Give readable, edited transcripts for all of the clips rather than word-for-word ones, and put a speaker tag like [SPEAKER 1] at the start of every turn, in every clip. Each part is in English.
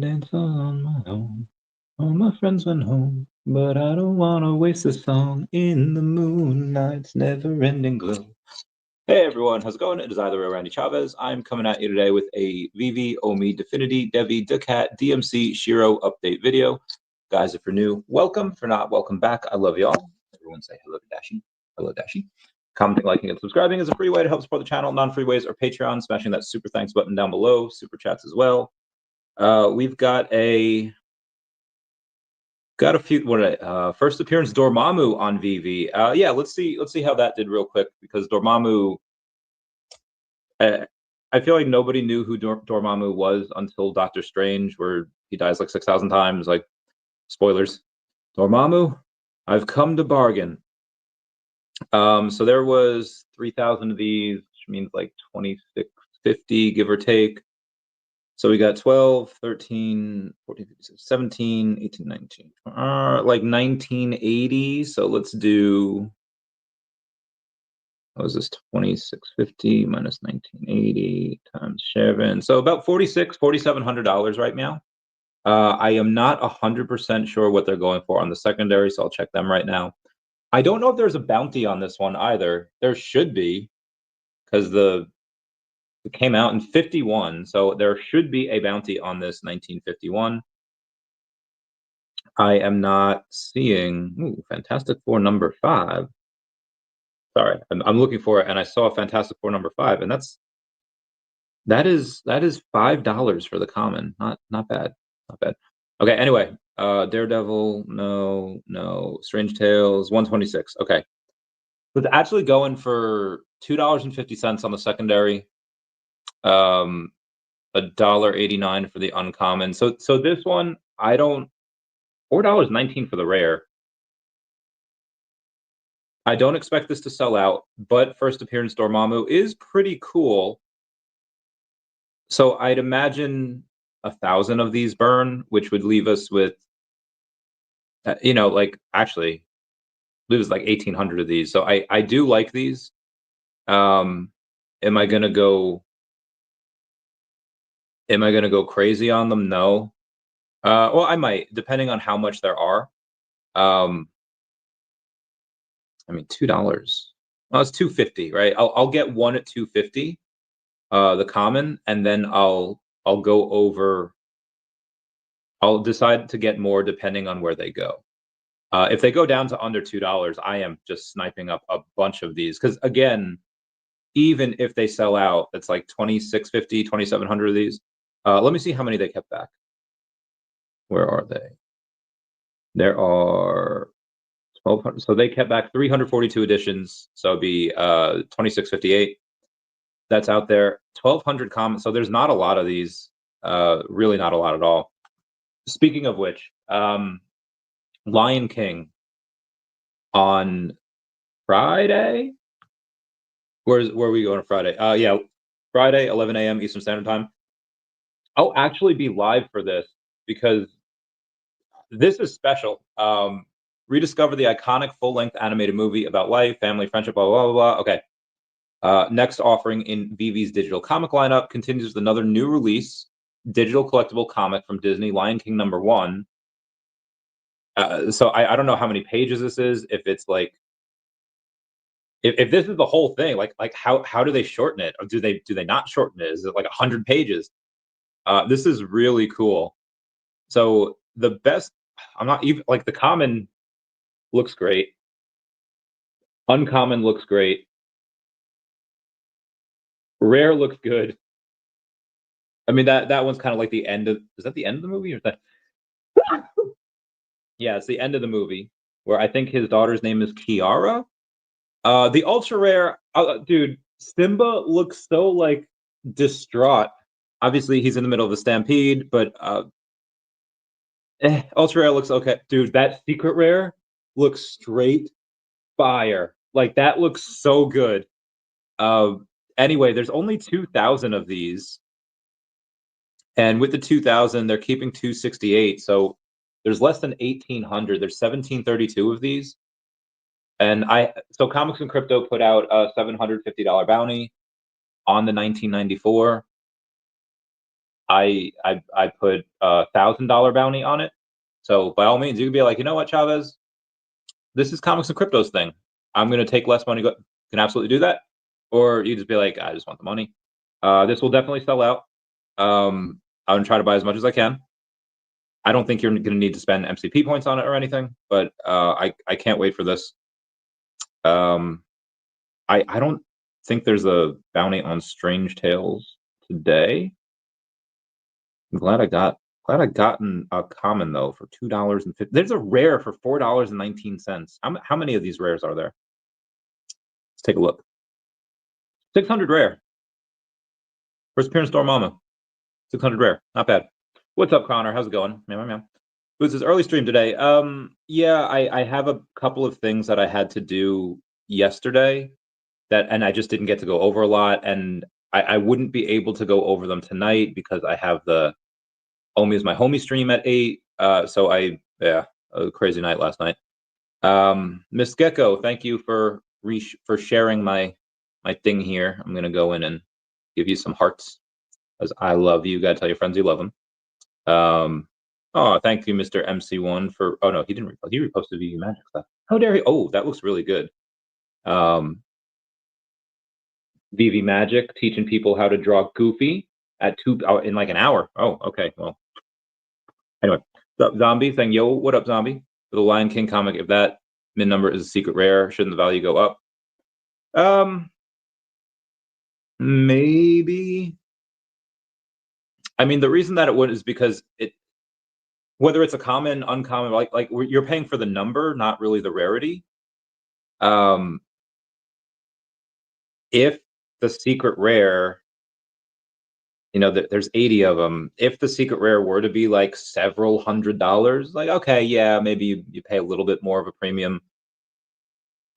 [SPEAKER 1] dance all on my own. All my friends went home, but I don't wanna waste a song in the moonlight's never-ending glow. Hey everyone, how's it going? It is either Randy Chavez. I'm coming at you today with a VeVe, OMI, DEFFINITY, DEVVE, daCat, DMC, SHIRO update video. Guys, if you're new, welcome. If you're not, welcome back. I love y'all. Everyone say hello to Dashi. Hello, Dashi. Commenting, liking, and subscribing is a free way to help support the channel. Non-free ways are Patreon, smashing that super thanks button down below, super chats as well. We've got a few. First appearance Dormammu on VeVe. Yeah, let's see how that did real quick, because Dormammu, I feel like nobody knew who Dormammu was until Doctor Strange, where he dies like 6,000 times. Like, spoilers. Dormammu, I've come to bargain. So there was 3,000 of these, which means like 2650, give or take. So we got 12, 13, 14, 15, 17, 18, 19, like 1980. So let's do, what was this, 2650 minus 1980 times 7. So about $4,700 right now. I am not 100% sure what they're going for on the secondary, so I'll check them right now. I don't know if there's a bounty on this one either. There should be, because it came out in 51, so there should be a bounty on this 1951. I am not seeing Fantastic Four number 5. Sorry, I'm looking for it, and I saw Fantastic Four number 5, and that is $5 for the common. Not bad, not bad. Okay, anyway, Daredevil, no. Strange Tales, 126. Okay, so it's actually going for $2.50 on the secondary. $1.89 for the uncommon. So this one, I don't, $4.19 for the rare. I don't expect this to sell out, but first appearance Dormammu is pretty cool. So I'd imagine 1,000 of these burn, which would leave us with, like, actually leave us like 1,800 of these. So I do like these. Am I gonna go crazy on them? No. Well, I might, depending on how much there are. I mean, $2. Well, it's $2.50, right? I'll get one at $2.50, the common, and then I'll go over. I'll decide to get more depending on where they go. If they go down to under $2, I am just sniping up a bunch of these, because again, even if they sell out, it's like 2,650, 2,700 of these. Let me see how many they kept back. Where are they? There are 1,200. So they kept back 342 editions. So it'd be 2,658. That's out there. 1,200 comments. So there's not a lot of these. Really not a lot at all. Speaking of which, Lion King on Friday. Where are we going on Friday? Yeah, Friday, 11 a.m. Eastern Standard Time. I'll actually be live for this, because this is special. Rediscover the iconic full-length animated movie about life, family, friendship, blah, blah, blah, blah. Okay. Next offering in VeVe's digital comic lineup continues with another new release, digital collectible comic from Disney, Lion King #1. So I don't know how many pages this is. If it's like, if this is the whole thing, like how do they shorten it? Or do they not shorten it? Is it like 100 pages? This is really cool. So the best, I'm not even, like, the common looks great. Uncommon looks great. Rare looks good. I mean, that one's kind of like the end of, is that the end of the movie, or is that? Yeah, it's the end of the movie, where I think his daughter's name is Kiara. The ultra rare, dude, Simba looks so, like, distraught. Obviously, he's in the middle of a stampede, but ultra rare looks okay. Dude, that secret rare looks straight fire. Like, that looks so good. Anyway, there's only 2,000 of these, and with the 2,000, they're keeping 268. So there's less than 1,800. There's 1,732 of these, and so Comics and Crypto put out a $750 bounty on the 1994. I put a $1,000 bounty on it. So by all means, you could be like, you know what, Chavez, this is Comics and Cryptos thing. I'm going to take less money. You can absolutely do that. Or you just be like, I just want the money. This will definitely sell out. I'm going to try to buy as much as I can. I don't think you're going to need to spend MCP points on it or anything, but I can't wait for this. I don't think there's a bounty on Strange Tales today. I'm glad I gotten a common though for $2.50. There's a rare for $4.19. How many of these rares are there? Let's take a look. 600 rare. First appearance Dormammu. 600 rare. Not bad. What's up, Connor? How's it going? Meow. It was this early stream today. Yeah, I have a couple of things that I had to do yesterday and I just didn't get to go over a lot, and I wouldn't be able to go over them tonight because I have the OMI is my homie stream at 8. So a crazy night last night. Miss Gecko, thank you for sharing my thing here. I'm gonna go in and give you some hearts, as I love you. You gotta tell your friends you love them. Oh, thank you, Mr. MC1 for. Oh no, he didn't repost. He reposted VeVe Magic stuff. How dare he? Oh, that looks really good. VeVe Magic teaching people how to draw Goofy at in like an hour. Oh, okay. Well, anyway, Zombie saying, "Yo, what up, Zombie?" For the Lion King comic, if that min number is a secret rare, shouldn't the value go up? Maybe. I mean, the reason that it would is because whether it's a common, uncommon, like you're paying for the number, not really the rarity. If the secret rare, there's 80 of them. If the secret rare were to be like several $100s, like, okay, yeah, maybe you pay a little bit more of a premium.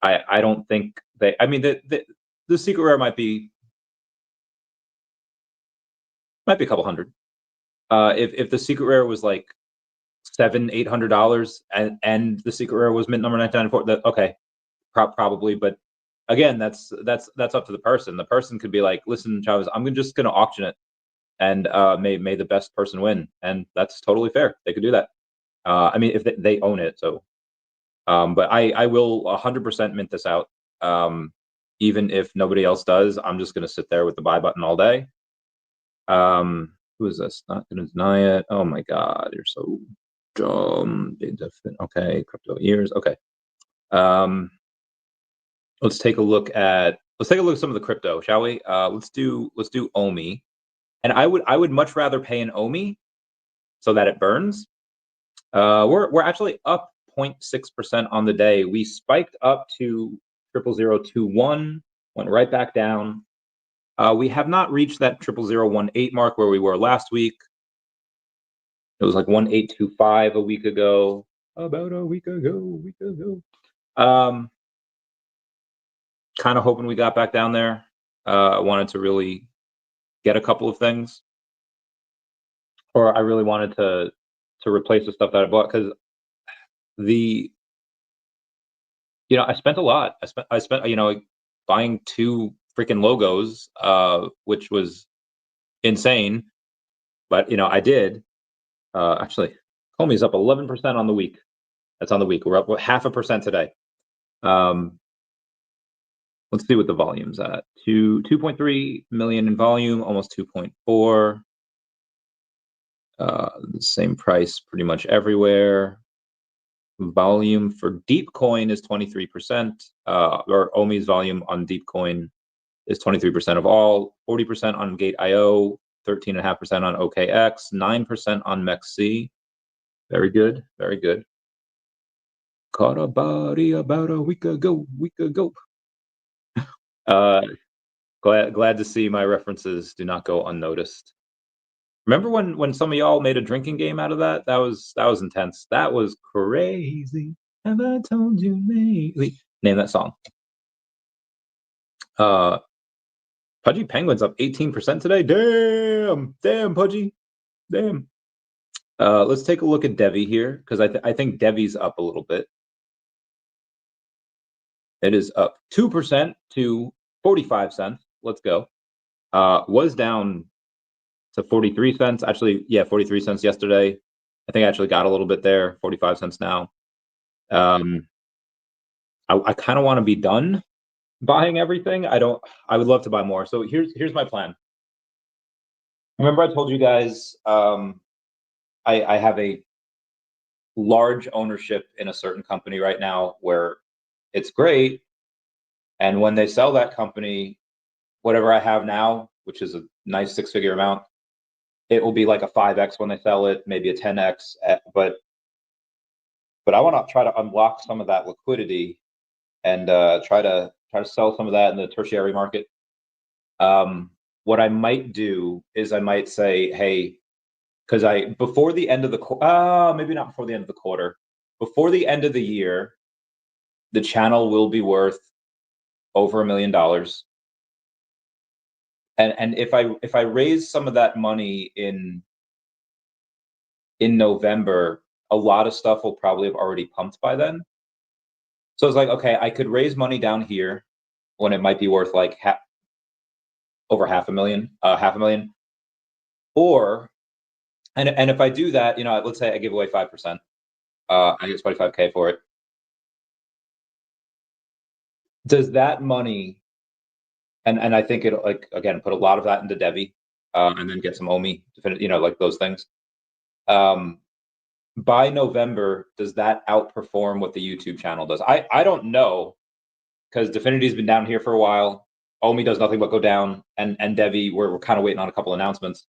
[SPEAKER 1] I don't think I mean, the secret rare might be a couple hundred. If the secret rare was like $700-800 and the secret rare was mint number 994, that okay, probably. But again, that's up to the person. The person could be like, listen, Chavez, I'm just going to auction it, and may the best person win, and that's totally fair. They could do that. I mean, if they own it, so. But I will 100% mint this out. Even if nobody else does, I'm just going to sit there with the buy button all day. Who is this? Not going to deny it. Oh my God, you're so dumb. Okay, crypto years. Okay. Let's take a look at some of the crypto, shall we? Let's do OMI, and I would much rather pay an OMI so that it burns. We're actually up 0.6% on the day. We spiked up to 00021, went right back down. We have not reached that 00018 mark where we were last week. It was like 1825 a week ago. About a week ago. Kind of hoping we got back down there. I wanted to really get a couple of things, or I really wanted to replace the stuff that I bought, because I spent a lot. I spent buying 2 freaking logos, which was insane, but I did. Actually, Comey's up 11% on the week. That's on the week. We're up 0.5% today. Let's see what the volume's at. 2.3 million in volume, almost 2.4. The same price pretty much everywhere. Volume for Deepcoin is 23%. Or OMI's volume on Deepcoin is 23% of all, 40% on Gate.io, 13.5% on OKX, 9% on MEXC. Very good, very good. Caught a body about a week ago. Glad to see my references do not go unnoticed. Remember when some of y'all made a drinking game out of that? That was intense. That was crazy. Have I told you lately? Name that song. Pudgy Penguin's up 18% today. Damn, Pudgy. Damn. Let's take a look at DEVVE here, because I think DEVVE's up a little bit. It is up 2% to 45 cents. Let's go. Was down to 43 cents. Actually, yeah, 43 cents yesterday. I think I actually got a little bit there, 45 cents now. I kind of want to be done buying everything. I would love to buy more. So here's my plan. Remember I told you guys I have a large ownership in a certain company right now where it's great. And when they sell that company, whatever I have now, which is a nice 6-figure amount, it will be like a 5x when they sell it, maybe a 10x. But I want to try to unlock some of that liquidity and try to sell some of that in the tertiary market. What I might do is I might say, hey, because before the end of the maybe not before the end of the quarter, before the end of the year, the channel will be worth over $1 million. And if I raise some of that money in November, a lot of stuff will probably have already pumped by then. So it's like, okay, I could raise money down here when it might be worth like over half a million. Or, and if I do that, let's say I give away 5%, I get 25K for it. Does that money, and I think it'll, like, again, put a lot of that into DEVVE, and then get some OMI, like those things. By November, does that outperform what the YouTube channel does? I don't know, because DFINITY's been down here for a while. OMI does nothing but go down, and DEVVE, we're kind of waiting on a couple announcements.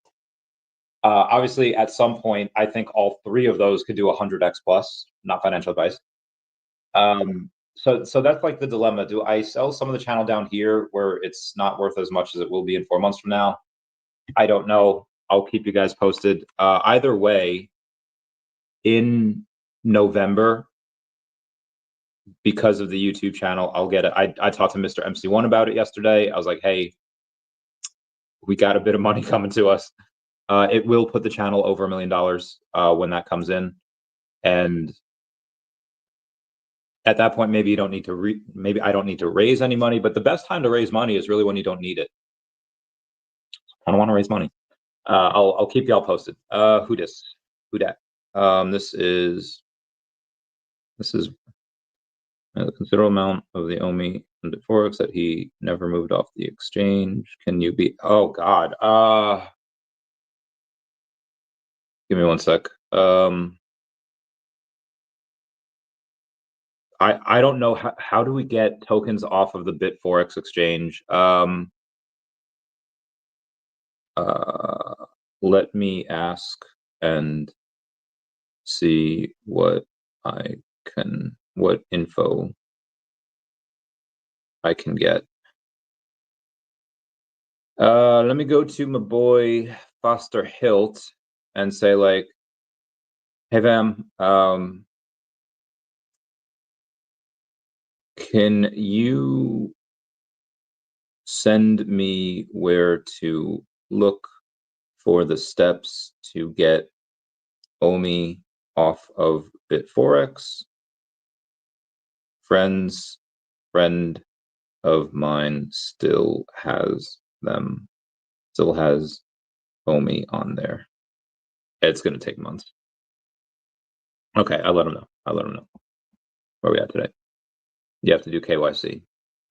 [SPEAKER 1] Obviously, at some point, I think all three of those could do 100x plus. Not financial advice. So that's like the dilemma. Do I sell some of the channel down here where it's not worth as much as it will be in 4 months from now? I don't know. I'll keep you guys posted. Either way, in November, because of the YouTube channel, I'll get it. I talked to Mr. MC1 about it yesterday. I was like, hey, we got a bit of money coming to us. It will put the channel over $1 million when that comes in. And at that point, maybe you don't need to maybe I don't need to raise any money, but the best time to raise money is really when you don't need it. I don't want to raise money. I'll keep y'all posted. Who dat? This is a considerable amount of the OMI and Forex that he never moved off the exchange. Can you be? Oh God. Give me one sec. I don't know how do we get tokens off of the BitForex exchange. Let me ask and see what info I can get. Let me go to my boy Foster Hilt and say, like, hey Vam, can you send me where to look for the steps to get OMI off of BitForex? Friend of mine still has OMI on there. It's going to take months. Okay, I let him know. Where are we at today? You have to do KYC.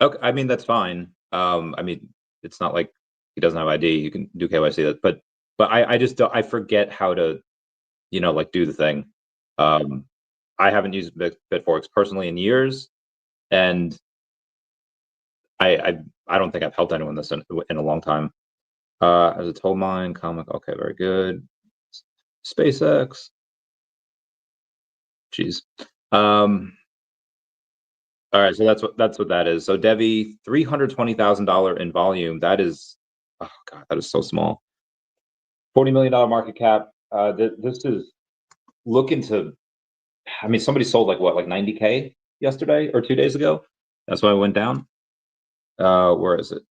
[SPEAKER 1] Okay, I mean, that's fine. I mean, it's not like he doesn't have ID. You can do KYC, but I just don't, I forget how to, like, do the thing. I haven't used BitForex personally in years, and I don't think I've helped anyone this in a long time. As a toll mine comic, okay, very good. SpaceX, jeez. All right, so that's what that is. So DEVVE, $320,000 in volume. That is, oh God, that is so small. $40 million market cap. This is looking to, I mean, somebody sold like what, like 90K yesterday or 2 days ago. That's why it went down. Where is it?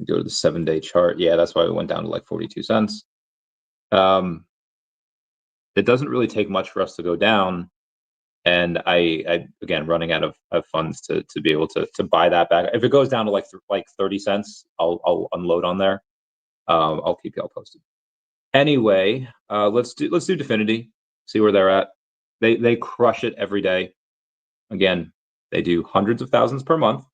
[SPEAKER 1] Go to the 7-day chart. Yeah, that's why it went down to like 42 cents. It doesn't really take much for us to go down. And I again, running out of funds to be able to buy that back. If it goes down to like 30 cents, I'll unload on there. I'll keep y'all posted. Anyway, let's do DEFINITY. See where they're at. They crush it every day. Again, they do hundreds of thousands per month,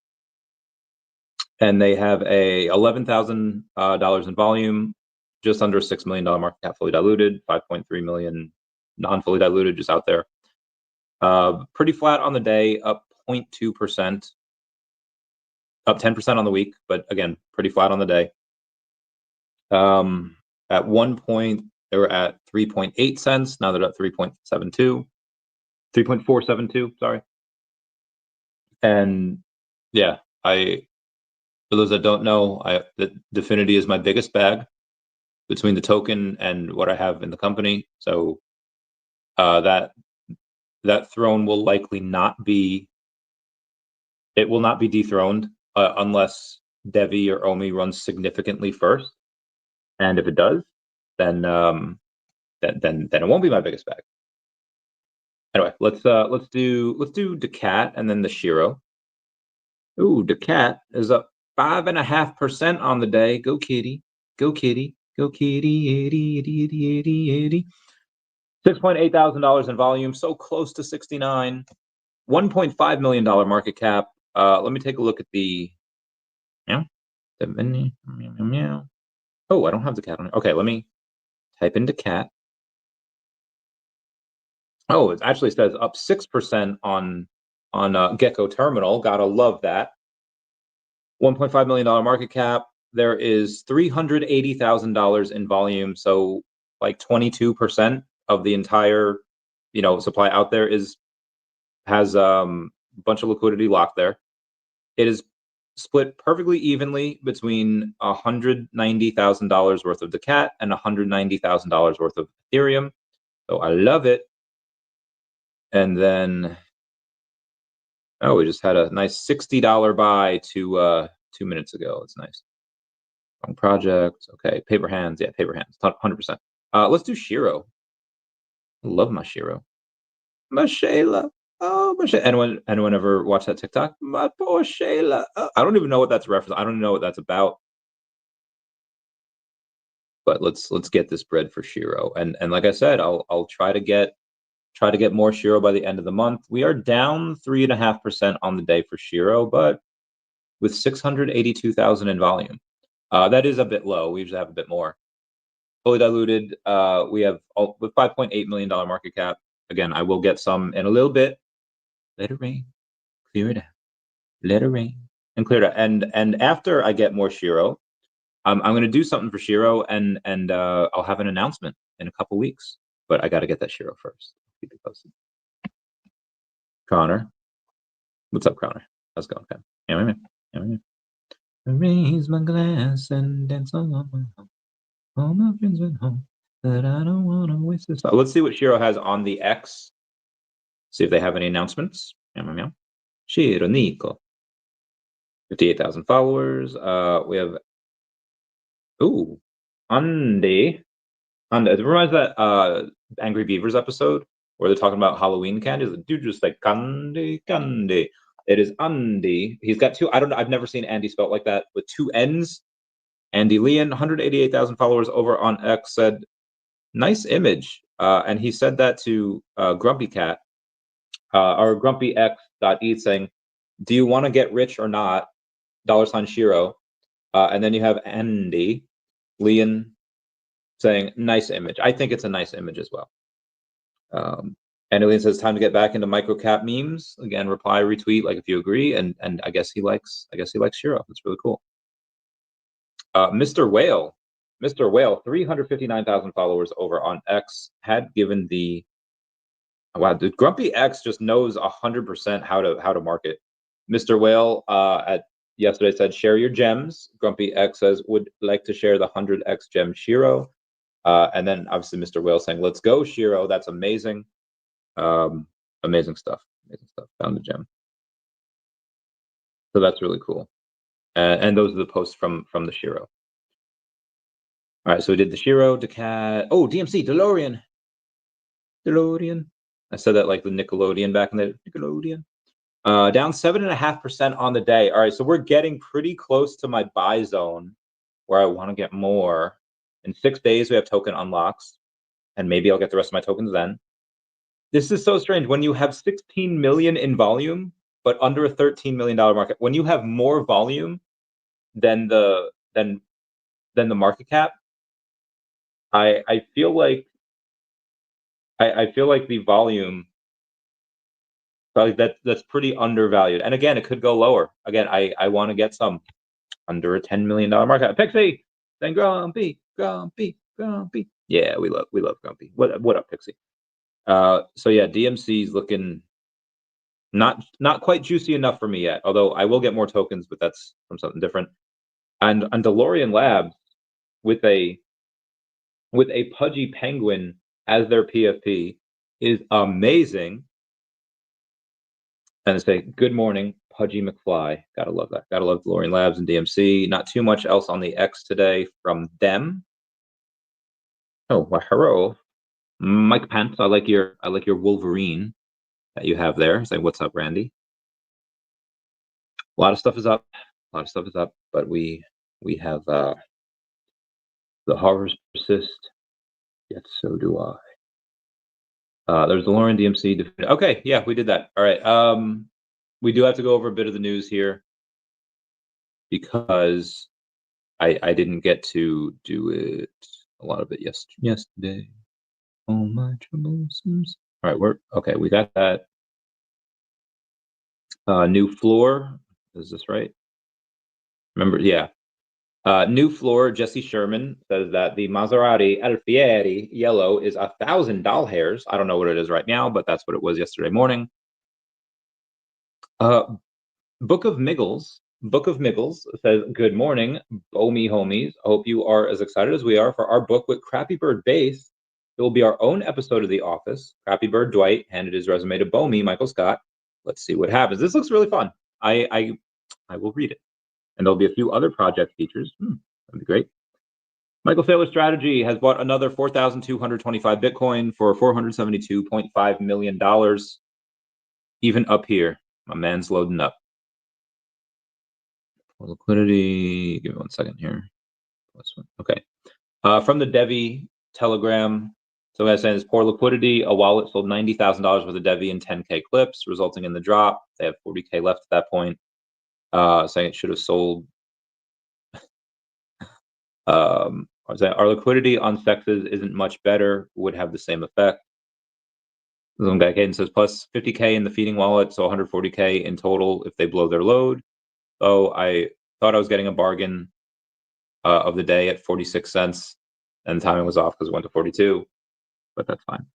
[SPEAKER 1] and they have a $11,000 in volume, just under $6 million market cap, fully diluted, 5.3 million non-fully diluted, just out there. Pretty flat on the day, up 0.2%, up 10% on the week, but again, pretty flat on the day. At one point, they were at 3.8 cents. Now they're at 3.472, sorry. And yeah, for those that don't know, the DEFINITY is my biggest bag between the token and what I have in the company. So that throne will likely not be, it will not be dethroned unless DEVVE or OMI runs significantly first. And if it does, then it won't be my biggest bag. Anyway, let's do daCat and then the SHIRO. Ooh, daCat is up 5.5% on the day. Go kitty, go kitty, go kitty, 80. $6.8 thousand in volume, so close to 69. $1.5 million market cap. Let me take a look at the Oh, I don't have the cat on it. Okay, let me type into cat. Oh, it actually says up 6% on Gecko Terminal. Gotta love that. $1.5 million market cap. There is $380,000 in volume, so like 22% of the entire, supply out there has a bunch of liquidity locked there. It is split perfectly evenly between $190,000 worth of daCat and $190,000 worth of Ethereum. So I love it. And then, we just had a nice $60 buy 2 minutes ago. It's nice. Wrong project. Okay, paper hands. Yeah, paper hands. 100%. Let's do SHIRO. I love my SHIRO. My Shayla. Oh, my Shayla. Anyone ever watch that TikTok? My poor Shayla. I don't even know what that's a reference. I don't even know what that's about. But let's get this bread for SHIRO. And like I said, I'll try to get more SHIRO by the end of the month. We are down 3.5% on the day for SHIRO, but with 682,000 in volume. That is a bit low. We usually have a bit more. Fully diluted, we have with $5.8 million market cap. Again, I will get some in a little bit. Let it rain, clear it out. Let it rain and clear it out. And after I get more SHIRO, I'm going to do something for SHIRO, and I'll have an announcement in a couple weeks. But I got to get that SHIRO first. Keep it posted. Connor, what's up, Connor? How's it going? Okay. Yeah. Raise my glass and dance along. All my friends went home, but I don't want to waste this. Let's see what SHIRO has on the X. See if they have any announcements. SHIRO Nico. 58,000 followers. We have Andy. It reminds that Angry Beavers episode where they're talking about Halloween candy. Dude, just like candy. It is Andy. He's got two. I don't know. I've never seen Andy spelled like that with two N's. Andy Leon, 188,000 followers over on X, said, "Nice image." And he said that to Grumpy Cat or GrumpyX.E, saying, "Do you want to get rich or not?" $SHIRO. And then you have Andy Leon saying, "Nice image." I think it's a nice image as well. And Leon says, "Time to get back into microcap memes." Again, reply, retweet, like if you agree. And I guess he likes SHIRO. That's really cool. Mr. Whale, 359,000 followers over on X, had given the dude, Grumpy X just knows 100% how to market. Mr. Whale at yesterday said, "Share your gems." Grumpy X says, "Would like to share the 100x gem SHIRO." And then obviously Mr. Whale saying, "Let's go SHIRO." That's amazing. Amazing stuff. Found the gem. So that's really cool. And those are the posts from the SHIRO. All right, so we did the SHIRO, daCat. Oh, DMC, DeLorean. I said that like the Nickelodeon back in the Nickelodeon. Down 7.5% on the day. All right, so we're getting pretty close to my buy zone where I want to get more In 6 days, we have token unlocks, and maybe I'll get the rest of my tokens then. This is so strange. When you have 16 million in volume, but under a $13 million market, when you have more volume than the market cap, I feel like the volume, that's pretty undervalued. And again, it could go lower. Again, I want to get some under a $10 million market. Pixie, then Grumpy. Yeah, we love Grumpy. What up, Pixie? So yeah, DMC is looking not quite juicy enough for me yet. Although I will get more tokens, but that's from something different. And DeLorean Labs with a pudgy penguin as their PFP is amazing. And they say, good morning, Pudgy McFly. Gotta love that. Gotta love DeLorean Labs and DMC. Not too much else on the X today from them. Oh, Waharo. Mike Pence, I like your Wolverine that you have there. Say, what's up, Randy? A lot of stuff is up. But we have the horrors persist. Yet so do I. There's DeLorean DMC. Okay, yeah, we did that. All right. We do have to go over a bit of the news here because I didn't get to do it, a lot of it yesterday. Oh my troubles. All right, okay. We got that. New floor. Is this right? Remember, yeah. New floor. Jesse Sherman says that the Maserati Alfieri yellow is 1,000 doll hairs. I don't know what it is right now, but that's what it was yesterday morning. Book of Miggles says, good morning, OMI homies. I hope you are as excited as we are for our book with Crappy Bird Base. It will be our own episode of The Office. Crappy Bird Dwight handed his resume to Bomi, Michael Scott. Let's see what happens. This looks really fun. I will read it. And there'll be a few other project features. That'd be great. Michael Saylor Strategy has bought another 4,225 Bitcoin for $472.5 million. Even up here, my man's loading up. Liquidity, give me 1 second here. Okay. From the DEVVE Telegram, so guys saying it's poor liquidity. A wallet sold $90,000 worth of DEVVE in 10K clips, resulting in the drop. They have 40K left at that point. Saying it should have sold. Our liquidity on sexes isn't much better, would have the same effect. Some guy Caden says plus 50K in the feeding wallet, so 140K in total if they blow their load. So I thought I was getting a bargain of the day at 46 cents, and the timing was off because it went to 42, but that's fine.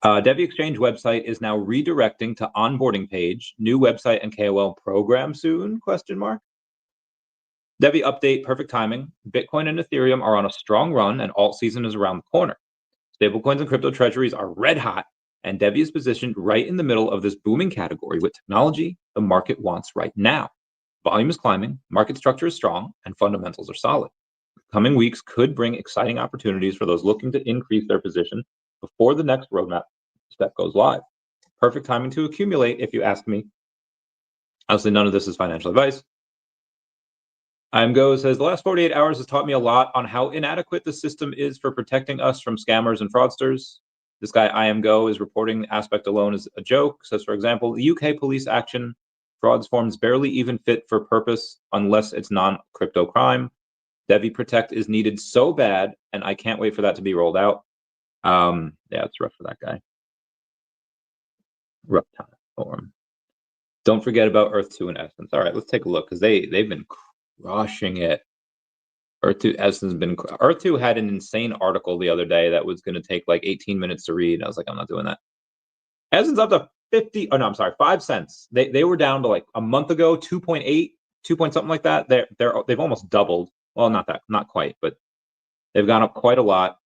[SPEAKER 1] DEVVE Exchange website is now redirecting to onboarding page. New website and KOL program soon? Question mark. DEVVE update, perfect timing. Bitcoin and Ethereum are on a strong run, and alt season is around the corner. Stablecoins and crypto treasuries are red hot, and DEVVE is positioned right in the middle of this booming category with technology the market wants right now. Volume is climbing, market structure is strong, and fundamentals are solid. Coming weeks could bring exciting opportunities for those looking to increase their position before the next roadmap step goes live. Perfect timing to accumulate, if you ask me. Obviously, none of this is financial advice. IamGo says, the last 48 hours has taught me a lot on how inadequate the system is for protecting us from scammers and fraudsters. This guy, IamGo, is reporting the aspect alone as a joke. Says, for example, the UK police action frauds forms barely even fit for purpose unless it's non-crypto crime. DEVVE Protect is needed so bad, and I can't wait for that to be rolled out. Yeah, it's rough for that guy. Rough time for him. Don't forget about Earth2 and Essence. All right, let's take a look because they've been crushing it. Earth2 Essence has been. Earth2 had an insane article the other day that was going to take like 18 minutes to read. I was like, I'm not doing that. Essence up to 50. Oh no, I'm sorry, 5 cents. They were down to like a month ago, 2.8, 2 point something like that. They've almost doubled. Well, not quite, but they've gone up quite a lot.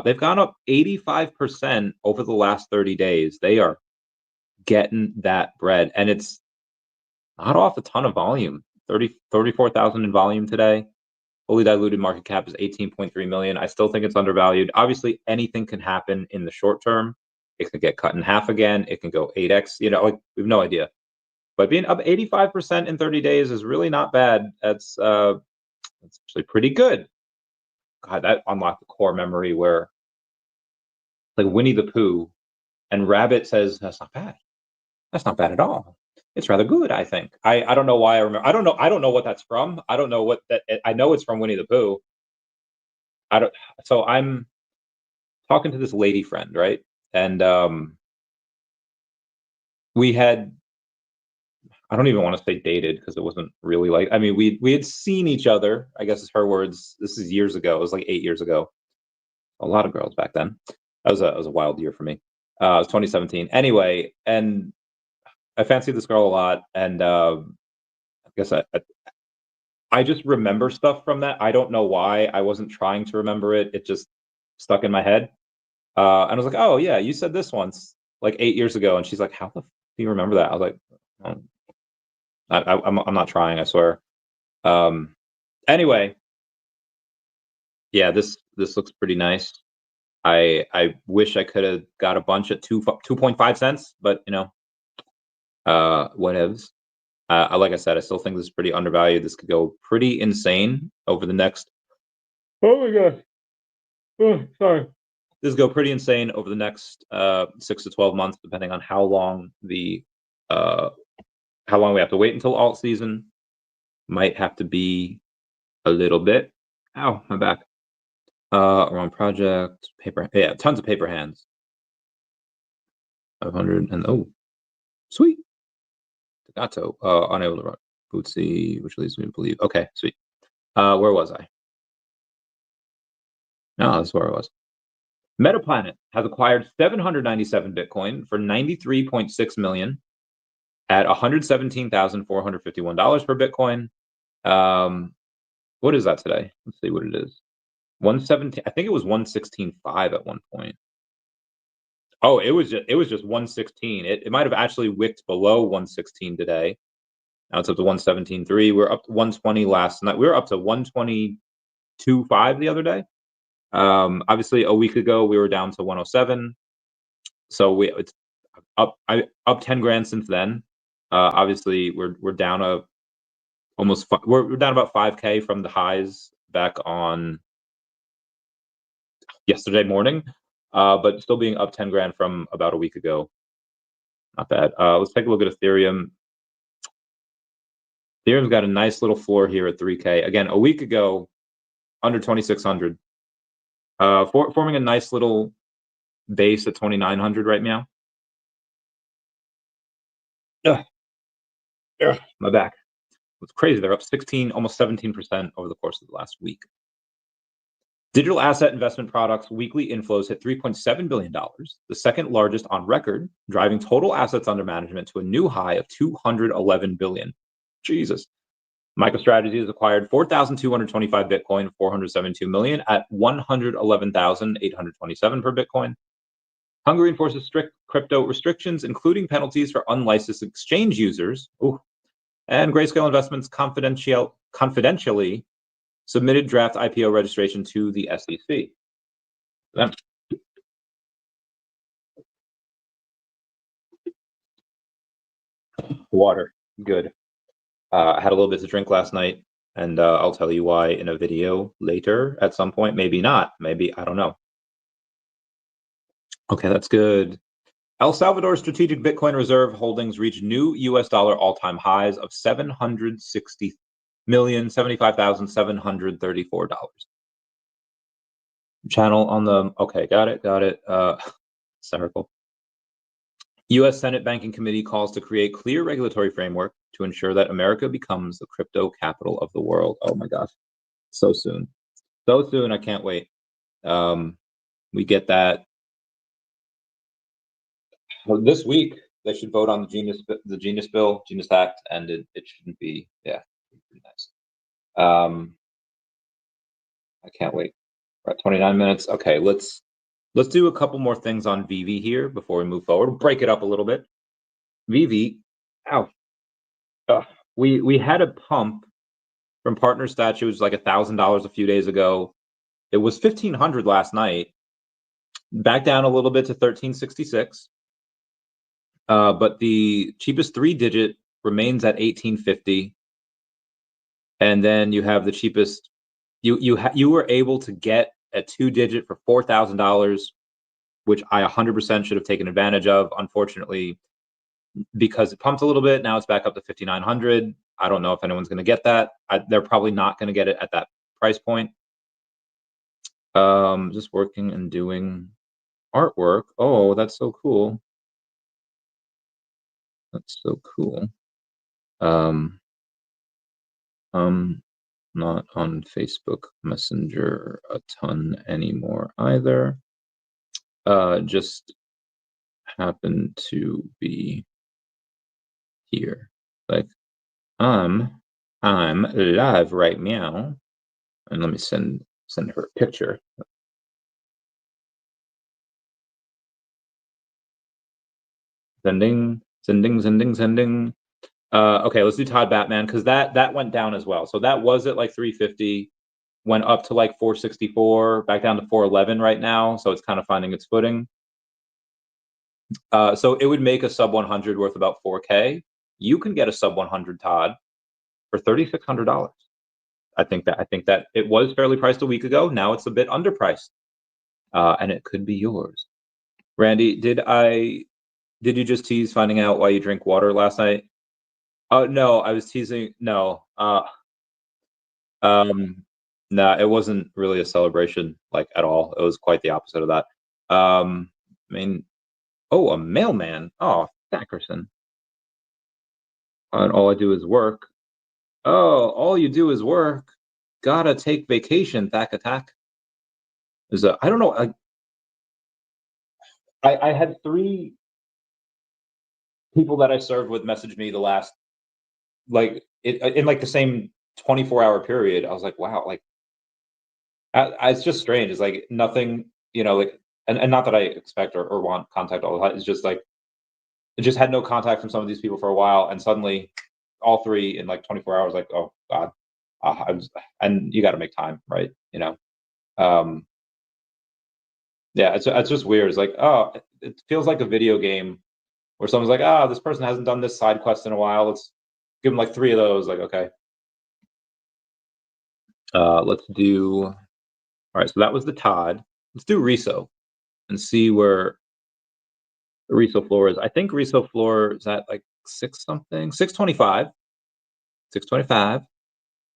[SPEAKER 1] They've gone up 85% over the last 30 days. They are getting that bread, and it's not off a ton of volume. 34,000 in volume today. Fully diluted market cap is 18.3 million. I still think it's undervalued. Obviously, anything can happen in the short term. It could get cut in half again. It can go 8x. Like we have no idea. But being up 85% in 30 days is really not bad. That's actually pretty good. God, that unlocked the core memory where like Winnie the Pooh and Rabbit says, "That's not bad. That's not bad at all. It's rather good, I think." I don't know why I remember. I don't know what that's from. I don't know what that. I know it's from Winnie the Pooh. I don't. So I'm talking to this lady friend, right? And we had. I don't even want to say dated because it wasn't really like. I mean, we had seen each other. I guess it's her words. This is years ago. It was like 8 years ago. A lot of girls back then. That was a wild year for me. It was 2017. Anyway, and I fancied this girl a lot, and I guess I just remember stuff from that. I don't know why. I wasn't trying to remember it. It just stuck in my head. And I was like, "Oh yeah, you said this once, like 8 years ago." And she's like, "How the do you remember that?" I was like, "Oh, I'm not trying. I swear." Um, anyway, yeah, this looks pretty nice. I wish I could have got a bunch at 2.5 cents, but whatevs. Like I said, I still think this is pretty undervalued. This could go pretty insane over the next. Oh my god! Oh, sorry. This go pretty insane over the next 6 to 12 months, depending on uh, how long we have to wait until alt season. Might have to be a little bit. Ow, my back. Wrong project. Paper. Yeah, tons of paper hands. 500 and oh, sweet. daCat. Unable to run. Bootsy, which leads me to believe. Okay, sweet. Where was I? No, that's where I was. Metaplanet has acquired 797 Bitcoin for 93.6 million at $117,451 per Bitcoin. What is that today? Let's see what it is. 117. I think it was 116.5 at one point. Oh, it was just 116. It might have actually wicked below 116 today. Now it's up to 117.3. We're up to 120 last night. We were up to 122.5 the other day. Obviously, a week ago we were down to 107. So it's up 10 grand since then. Obviously, we're down we're down about 5K from the highs back on yesterday morning, but still being up 10 grand from about a week ago. Not bad. Let's take a look at Ethereum. Ethereum's got a nice little floor here at 3K. Again, a week ago, under 2,600. Forming a nice little base at 2,900 right now. Ugh. Ugh, my back. It's crazy. They're up 16, almost 17% over the course of the last week. Digital asset investment products weekly inflows hit $3.7 billion, the second largest on record, driving total assets under management to a new high of $211 billion. Jesus. MicroStrategy has acquired 4,225 Bitcoin, 472 million at 111,827 per Bitcoin. Hungary enforces strict crypto restrictions, including penalties for unlicensed exchange users. Ooh. And Grayscale Investments confidentially submitted draft IPO registration to the SEC. Water, good. I had a little bit to drink last night, and I'll tell you why in a video later at some point. Maybe not. Maybe, I don't know. Okay, that's good. El Salvador's strategic Bitcoin reserve holdings reached new US dollar all-time highs of $760,075,734. Channel on the, okay, got it. Hysterical. U.S. Senate Banking Committee calls to create clear regulatory framework to ensure that America becomes the crypto capital of the world. Oh my gosh, so soon. So soon, I can't wait. We get that. Well, this week, they should vote on the Genius Bill, Genius Act, and it shouldn't be, yeah, pretty nice. I can't wait. We're at 29 minutes. Okay, let's do a couple more things on VeVe here before we move forward. Break it up a little bit. VeVe, ow. We had a pump from Partner Statue, which was like $1,000 a few days ago. It was 1,500 last night. Back down a little bit to 1,366. But the cheapest 3-digit remains at 1,850. And then you have the cheapest you were able to get a 2-digit for $4,000, which I 100% should have taken advantage of. Unfortunately, because it pumped a little bit, now it's back up to 5,900. I don't know if anyone's going to get that. They're probably not going to get it at that price point. Just working and doing artwork. Oh, that's so cool. That's so cool. Not on Facebook Messenger a ton anymore either. Just happen to be here. Like, I'm live right now, and let me send her a picture. Sending. Okay, let's do Todd Batman, because that went down as well. So that was at like 350, went up to like 464, back down to 411 right now. So it's kind of finding its footing. So it would make a sub 100 worth about 4K. You can get a sub 100 Todd for $3,600. I think that it was fairly priced a week ago. Now it's a bit underpriced, and it could be yours. Randy, did you just tease finding out why you drink water last night? Oh no, I was teasing. No, no, it wasn't really a celebration, like, at all. It was quite the opposite of that. I mean, oh, a mailman. Oh, Thackerson. And all I do is work. Oh, all you do is work. Gotta take vacation, Thack Attack. I don't know. I had 3 people that I served with message me the last, like, in like the same 24-hour period. I was like, wow, like, it's just strange. It's like nothing, like, and not that I expect or want contact all the time. It's just like, I just had no contact from some of these people for a while, and suddenly all 3 in like 24 hours, like, oh God, and you got to make time, right? Yeah, it's just weird. It's like, oh, it feels like a video game where someone's like, ah, this person hasn't done this side quest in a while. Let's give them like 3 of those. Like, okay. Let's do. All right, so that was the Todd. Let's do Riso and see where the Riso floor is. I think Riso floor is at like 6 something, 625, 625.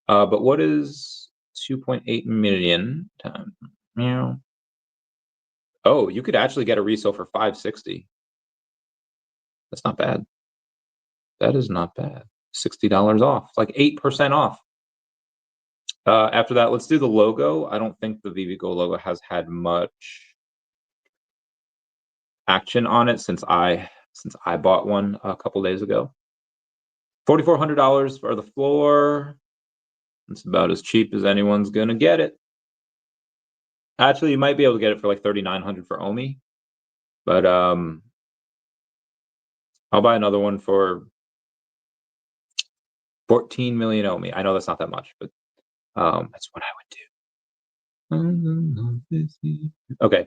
[SPEAKER 1] But what is 2.8 million times? Meow. Oh, you could actually get a Riso for 560. That's not bad. That is not bad. $60 off, like 8% off. After that, let's do the logo. I don't think the VeVe Go logo has had much action on it since I bought one a couple days ago. $4,400 for the floor. It's about as cheap as anyone's gonna get it. Actually, you might be able to get it for like $3,900 for OMI, but I'll buy another one for 14 million OMI. I know that's not that much, but that's what I would do. Okay.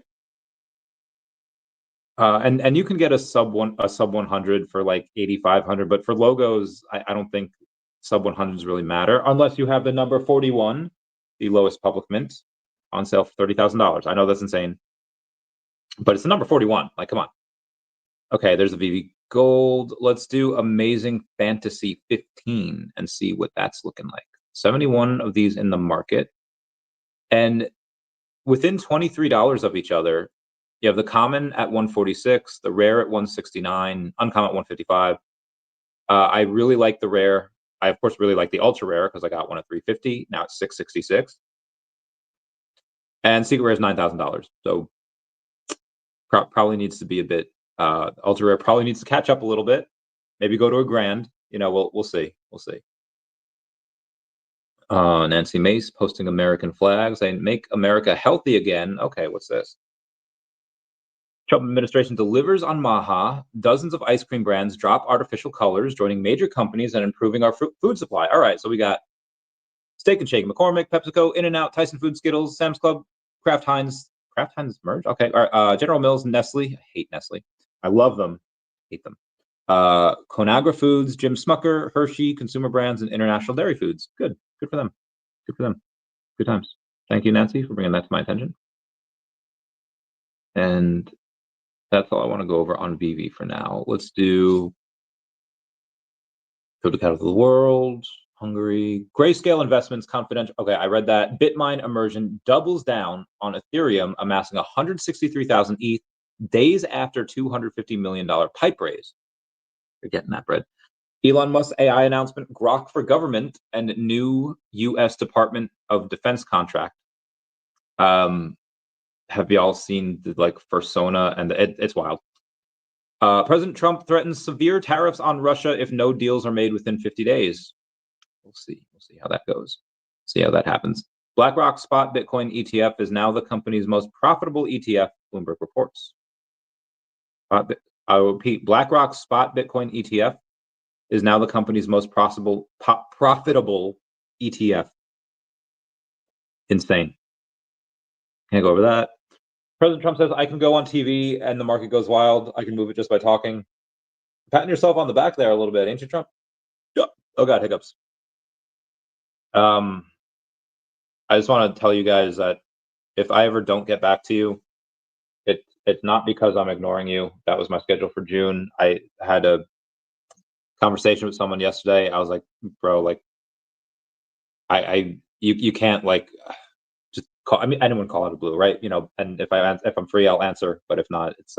[SPEAKER 1] And you can get a sub 100 for like 8,500, but for logos, I don't think sub 100s really matter unless you have the number 41, the lowest public mint, on sale for $30,000. I know that's insane, but it's the number 41. Like, come on. Okay, there's a VeVe Gold. Let's do Amazing Fantasy 15 and see what that's looking like. 71 of these in the market, and within $23 of each other. You have the common at 146, the rare at 169, uncommon at 155. I really like the rare. I, of course, really like the ultra rare because I got one at 350. Now it's 666. And secret rare is $9,000. So probably needs to be a bit, ultra rare probably needs to catch up a little bit. Maybe go to $1,000. We'll see. We'll see. Nancy Mace posting American flags saying, make America healthy again. Okay, what's this? Trump administration delivers on Maha. Dozens of ice cream brands drop artificial colors, joining major companies and improving our food supply. All right, so we got Steak and Shake, McCormick, PepsiCo, In-N-Out, Tyson Foods, Skittles, Sam's Club, Kraft Heinz merge. Okay, all right. General Mills, Nestle. I hate Nestle. I love them. Hate them. Conagra Foods, Jim Smucker, Hershey, Consumer Brands, and International Dairy Foods. Good for them. Good for them. Good times. Thank you, Nancy, for bringing that to my attention. And that's all I want to go over on VeVe for now. Let's do daCat of the world, Hungary, Grayscale Investments, confidential. Okay, I read that. Bitmine Immersion doubles down on Ethereum, amassing 163,000 ETH days after $250 million pipe raise. You're getting that, bread. Elon Musk's AI announcement, Grok for government, and new U.S. Department of Defense contract. Have y'all seen the persona? And it's wild. President Trump threatens severe tariffs on Russia if no deals are made within 50 days. We'll see. We'll see how that goes. See how that happens. BlackRock Spot Bitcoin ETF is now the company's most profitable ETF, Bloomberg reports. I will repeat, BlackRock Spot Bitcoin ETF is now the company's most profitable ETF. Insane. Can't go over that. President Trump says, I can go on TV and the market goes wild. I can move it just by talking. Patting yourself on the back there a little bit, ain't you, Trump? Oh, God, hiccups. I just want to tell you guys that if I ever don't get back to you, it's not because I'm ignoring you. That was my schedule for June. I had a conversation with someone yesterday. I was like, bro, you can't just call. I mean, anyone call out of blue, right? And if I'm free, I'll answer. But if not, it's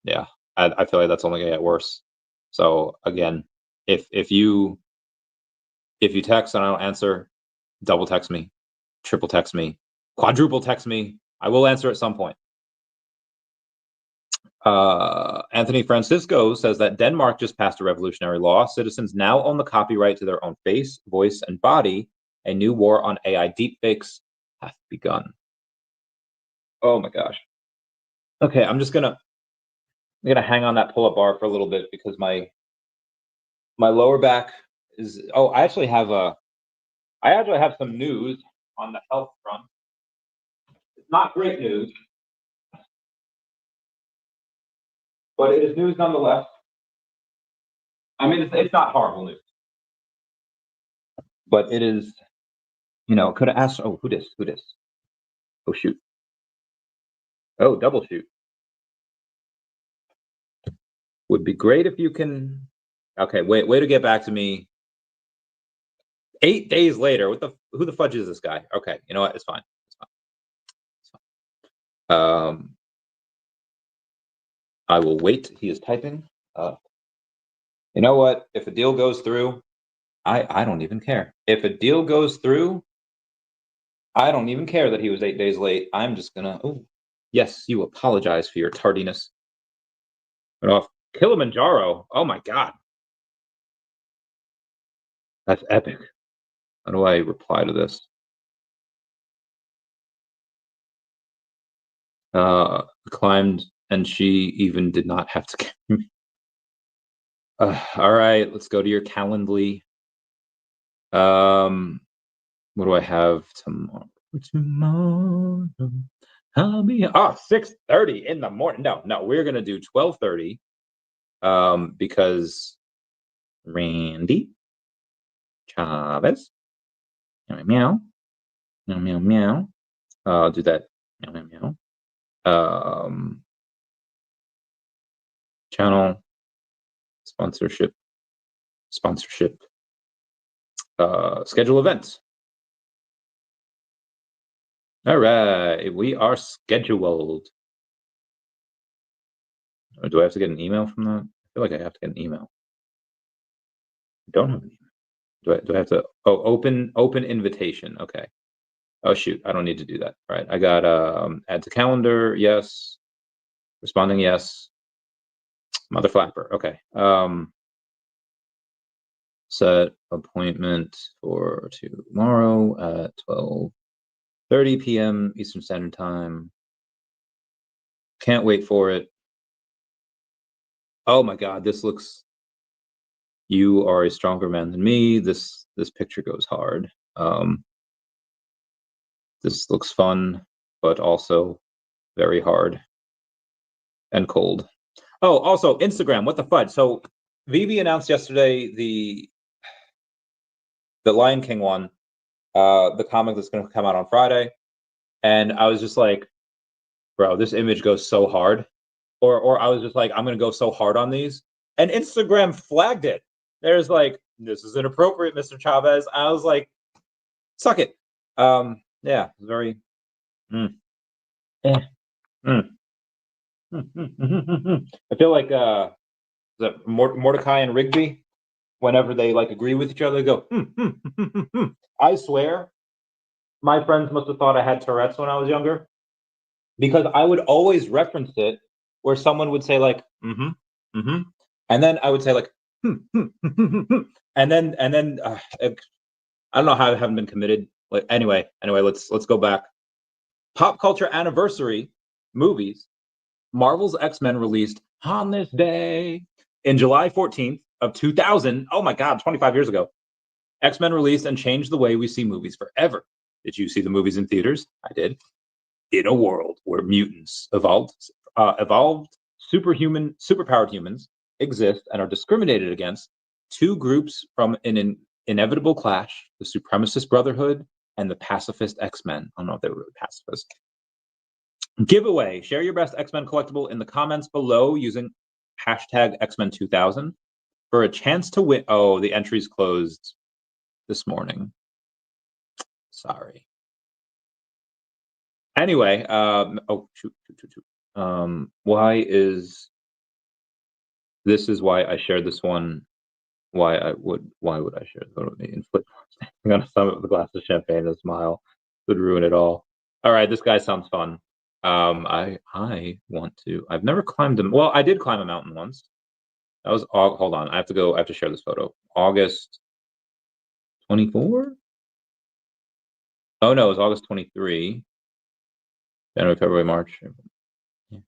[SPEAKER 1] yeah. I feel like that's only gonna get worse. So again, if you text and I don't answer, double text me, triple text me, quadruple text me. I will answer at some point. Anthony Francisco says that Denmark just passed a revolutionary law. Citizens now own the copyright to their own face, voice, and body. A new war on AI deepfakes hath begun. Oh my gosh. Okay, I'm gonna hang on that pull-up bar for a little bit because my lower back is. Oh, I actually have some news on the health front. It's not great news, but it is news nonetheless. I mean, it's not horrible news, but it is. Could have asked. Oh, who this? Oh shoot. Oh, double shoot. Would be great if you can. Okay, way to get back to me. 8 days later. Who the fudge is this guy? Okay, you know what? It's fine. I will wait. He is typing. You know what? If a deal goes through, I don't even care. If a deal goes through, I don't even care that he was 8 days late. I'm just gonna. Oh, yes, you apologize for your tardiness. But off Kilimanjaro. Oh my God, that's epic. How do I reply to this? Climbed, and she even did not have to carry me. All right, let's go to your Calendly. What do I have tomorrow? I'll be 6:30 in the morning. No, we're gonna do 12:30. Because Randy Chavez, meow, meow, meow, meow. I'll do that. Meow, meow, meow. Channel sponsorship. Schedule events. All right, we are scheduled. Do I have to get an email from that? I feel like I have to get an email. I don't have an email. Do I have to? Oh, open invitation. Okay. Oh shoot, I don't need to do that. All right, I got add to calendar. Yes. Responding yes. Mother flapper. Okay. Set appointment for tomorrow at 12:30 p.m. Eastern Standard Time. Can't wait for it. Oh my God, this looks. You are a stronger man than me. This picture goes hard. This looks fun, but also very hard and cold. Oh, also Instagram. What the fudge? So VeVe announced yesterday the Lion King one. the comic that's going to come out on Friday. And I was just like, bro, this image goes so hard. Or I was just like, I'm going to go so hard on these. And Instagram flagged it. There's like, this is inappropriate, Mr. Chavez. I was like, suck it. Yeah, very. I feel like Mordecai and Rigby, whenever they like agree with each other, they go. I swear, my friends must have thought I had Tourette's when I was younger, because I would always reference it where someone would say like, and then I would say like, and then I don't know how I haven't been committed. Like anyway, let's go back. Pop culture anniversary movies. Marvel's X-Men released on this day in July 14th of 2000. Oh my God, 25 years ago. X-Men released and changed the way we see movies forever. Did you see the movies in theaters? I did. In a world where mutants evolved superpowered humans exist and are discriminated against, two groups from an inevitable clash, the Supremacist Brotherhood and the Pacifist X-Men. I don't know if they were really pacifist. Giveaway. Share your best X-Men collectible in the comments below using hashtag X-Men2000 for a chance to win. Oh, the entry's closed this morning. Sorry. Anyway, oh, shoot. Why is why I shared this one. Why would I share the in flip I'm gonna summit with a glass of champagne and a smile would ruin it all. All right, this guy sounds fun. I want to. I've never climbed them. Well, I did climb a mountain once. That was hold on. I have to share this photo. August 24? Oh no, it was August 23. January, February, March. Yeah.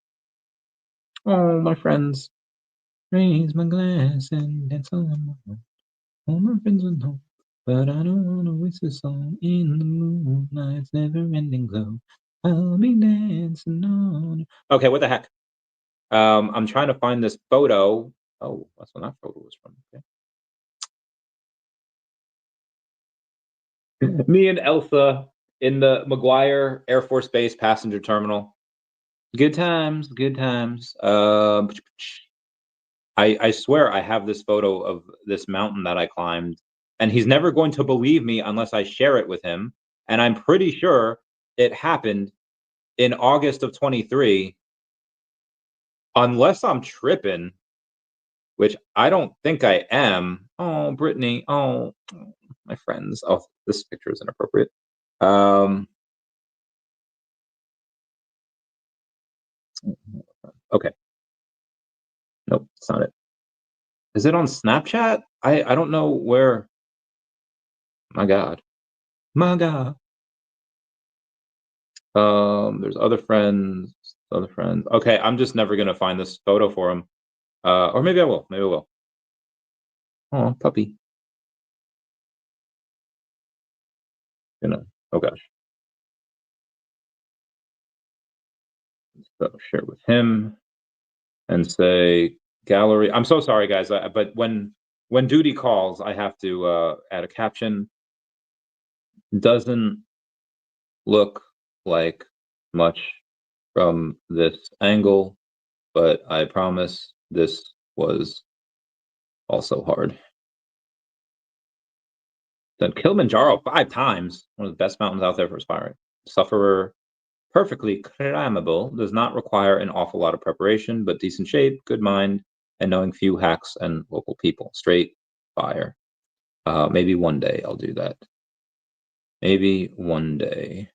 [SPEAKER 1] Oh, my friends. Raise my glass and dance on all my friends will know. But I don't want to waste a song in the moonlight's never-ending glow. I'll be dancing on. Okay, what the heck? I'm trying to find this photo. Oh, that's when that photo was from. Okay. Me and Elsa in the McGuire Air Force Base passenger terminal. Good times, good times. I swear I have this photo of this mountain that I climbed, and he's never going to believe me unless I share it with him. And I'm pretty sure it happened in August of 23, unless I'm tripping, which I don't think I am. Oh, Brittany. Oh, my friends. Oh, this picture is inappropriate. Okay. Nope, it's not it. Is it on Snapchat? I don't know where. My God. My God. There's other friends. Okay, I'm just never gonna find this photo for him. Or maybe I will. Maybe I will. Oh, puppy. Oh gosh. So share it with him and say gallery. I'm so sorry, guys. But when duty calls, I have to add a caption. Doesn't look like much from this angle, but I promise this was also hard. Then Kilimanjaro 5 times, one of the best mountains out there for aspiring. Sufferer, perfectly climbable, does not require an awful lot of preparation, but decent shape, good mind, and knowing few hacks and local people. Straight fire. Maybe one day I'll do that. Maybe one day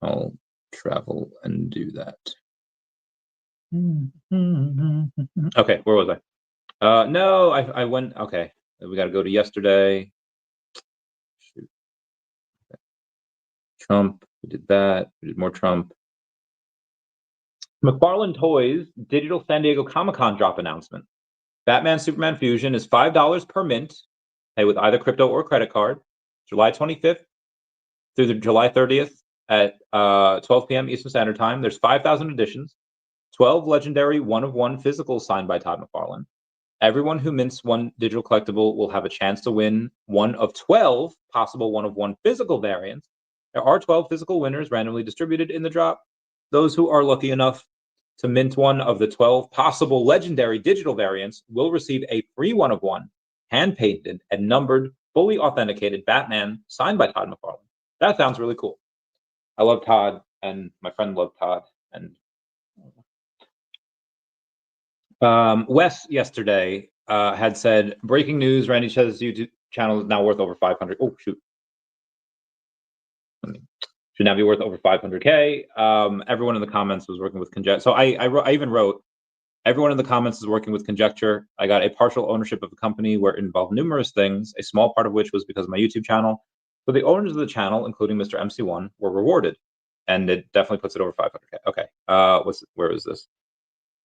[SPEAKER 1] I'll travel and do that. Okay, where was I? No, I went. Okay, we got to go to yesterday. Shoot. Okay. Trump. We did that. We did more Trump. McFarlane Toys digital San Diego Comic-Con drop announcement. Batman Superman Fusion is $5 per mint. Pay with either crypto or credit card. July 25th through the July 30th at 12 p.m. Eastern Standard Time. There's 5,000 editions. 12 legendary one-of-one physicals signed by Todd McFarlane. Everyone who mints one digital collectible will have a chance to win one of 12 possible one-of-one physical variants. There are 12 physical winners randomly distributed in the drop. Those who are lucky enough to mint one of the 12 possible legendary digital variants will receive a free one-of-one, hand-painted and numbered, fully authenticated Batman signed by Todd McFarlane. That sounds really cool. I love Todd, and my friend loved Todd. And Wes yesterday had said, breaking news, Randy Chez's YouTube channel is now worth over 500. Oh, shoot. Should now be worth over 500K. Everyone in the comments was working with conjecture. So I even wrote, everyone in the comments is working with conjecture. I got a partial ownership of the company where it involved numerous things, a small part of which was because of my YouTube channel. So the owners of the channel, including Mr. MC1, were rewarded. And it definitely puts it over 500K. Okay, where is this?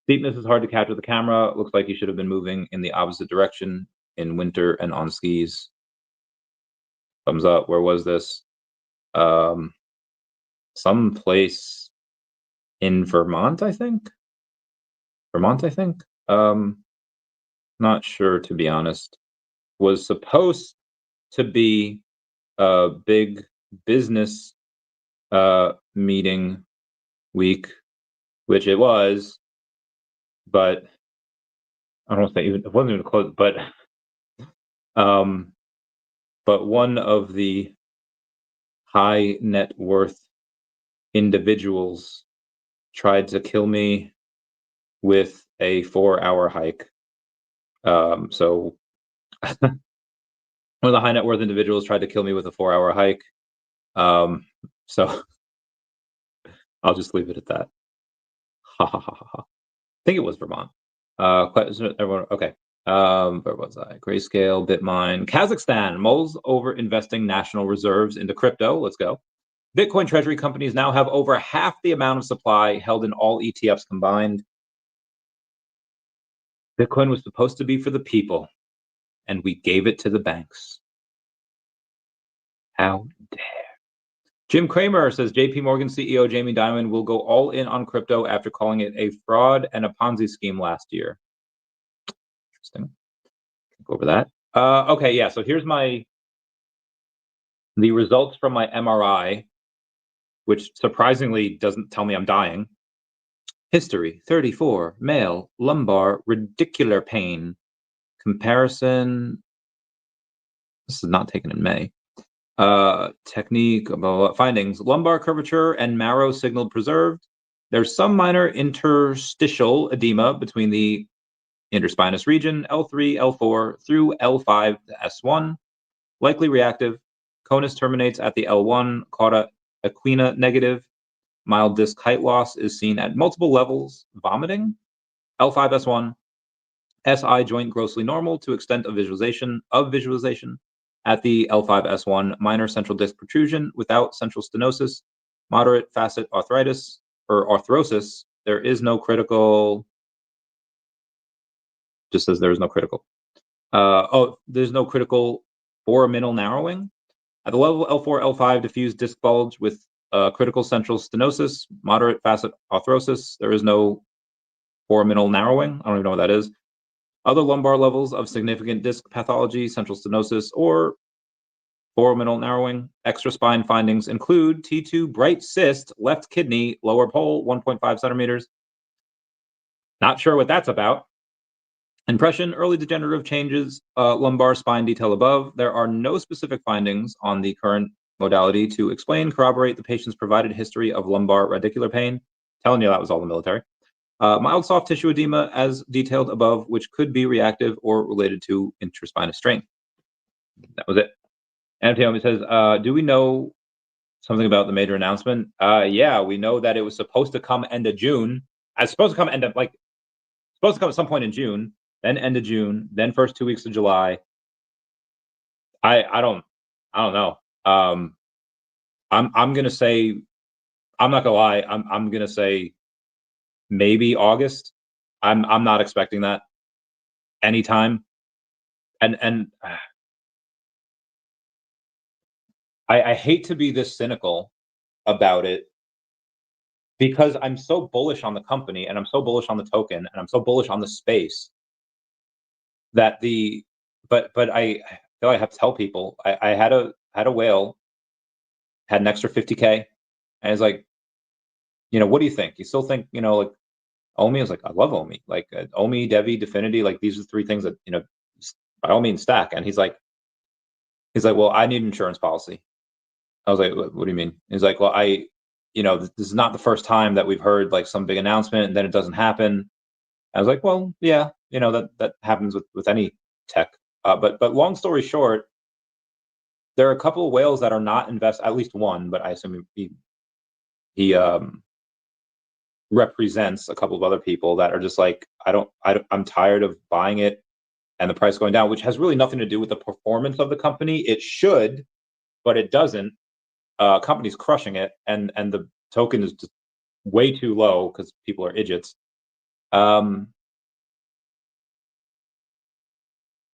[SPEAKER 1] Steepness is hard to catch with the camera. Looks like you should have been moving in the opposite direction in winter and on skis. Thumbs up. Where was this? Some place in Vermont, I think. Not sure, to be honest. Was supposed to be a big business meeting week, which it was, but I don't want to say even, it wasn't even close, but one of the high net worth individuals tried to kill me with a 4-hour hike. So one of the high net worth individuals tried to kill me with a 4-hour hike. So I'll just leave it at that. Ha ha ha ha. I think it was Vermont. Everyone, okay. Where was I? Grayscale, Bitmine, Kazakhstan mulls over investing national reserves into crypto. Let's go. Bitcoin treasury companies now have over half the amount of supply held in all ETFs combined. Bitcoin was supposed to be for the people, and we gave it to the banks. How dare. Jim Cramer says JP Morgan CEO Jamie Dimon will go all in on crypto after calling it a fraud and a Ponzi scheme last year. Interesting. Go over that. Okay, yeah, so here's the results from my MRI, which surprisingly doesn't tell me I'm dying. History, 34, male, lumbar, radicular pain. Comparison, this is not taken in May. Technique, blah, blah, blah. Findings, lumbar curvature and marrow signal preserved. There's some minor interstitial edema between the interspinous region, L3, L4 through L5 to S1. Likely reactive. Conus terminates at the L1, cauda equina negative. Mild disc height loss is seen at multiple levels. Vomiting, L5, S1. SI joint grossly normal to extent of visualization. At the L5, S1, minor central disc protrusion without central stenosis. Moderate facet arthritis or arthrosis. There is no critical. Just says there is no critical. There's no critical foraminal narrowing. At the level L4, L5, diffuse disc bulge with critical central stenosis, moderate facet arthrosis. There is no foraminal narrowing. I don't even know what that is. Other lumbar levels of significant disc pathology, central stenosis, or foraminal narrowing. Extra spine findings include T2 bright cyst, left kidney, lower pole, 1.5 centimeters. Not sure what that's about. Impression, early degenerative changes, lumbar spine detail above. There are no specific findings on the current modality to explain, corroborate the patient's provided history of lumbar radicular pain. Telling you that was all the military. Mild soft tissue edema as detailed above, which could be reactive or related to intraspinous strain. That was it. Anatomy says, do we know something about the major announcement? Yeah, we know that it was supposed to come end of June. It's supposed to come supposed to come at some point in June, then end of June, then first 2 weeks of July. I don't know. I'm gonna say, I'm not gonna lie, I'm gonna say maybe August. I'm not expecting that anytime. And I hate to be this cynical about it because I'm so bullish on the company and I'm so bullish on the token and I'm so bullish on the space. that the but I feel I have to tell people I had a whale, had an extra 50K, and it's like, what do you think? You still think, like OMI? I was like, I love OMI. Like OMI, DEVVE, DEFINITY, like these are the three things that, by all means stack. And he's like, well, I need an insurance policy. I was like, what do you mean? He's like, well, this is not the first time that we've heard like some big announcement and then it doesn't happen. I was like, well, yeah, that happens with any tech. But long story short, there are a couple of whales that are not at least one, but I assume he represents a couple of other people that are just like, I'm tired of buying it and the price going down, which has really nothing to do with the performance of the company. It should, but it doesn't. Company's crushing it, and the token is just way too low because people are idiots. But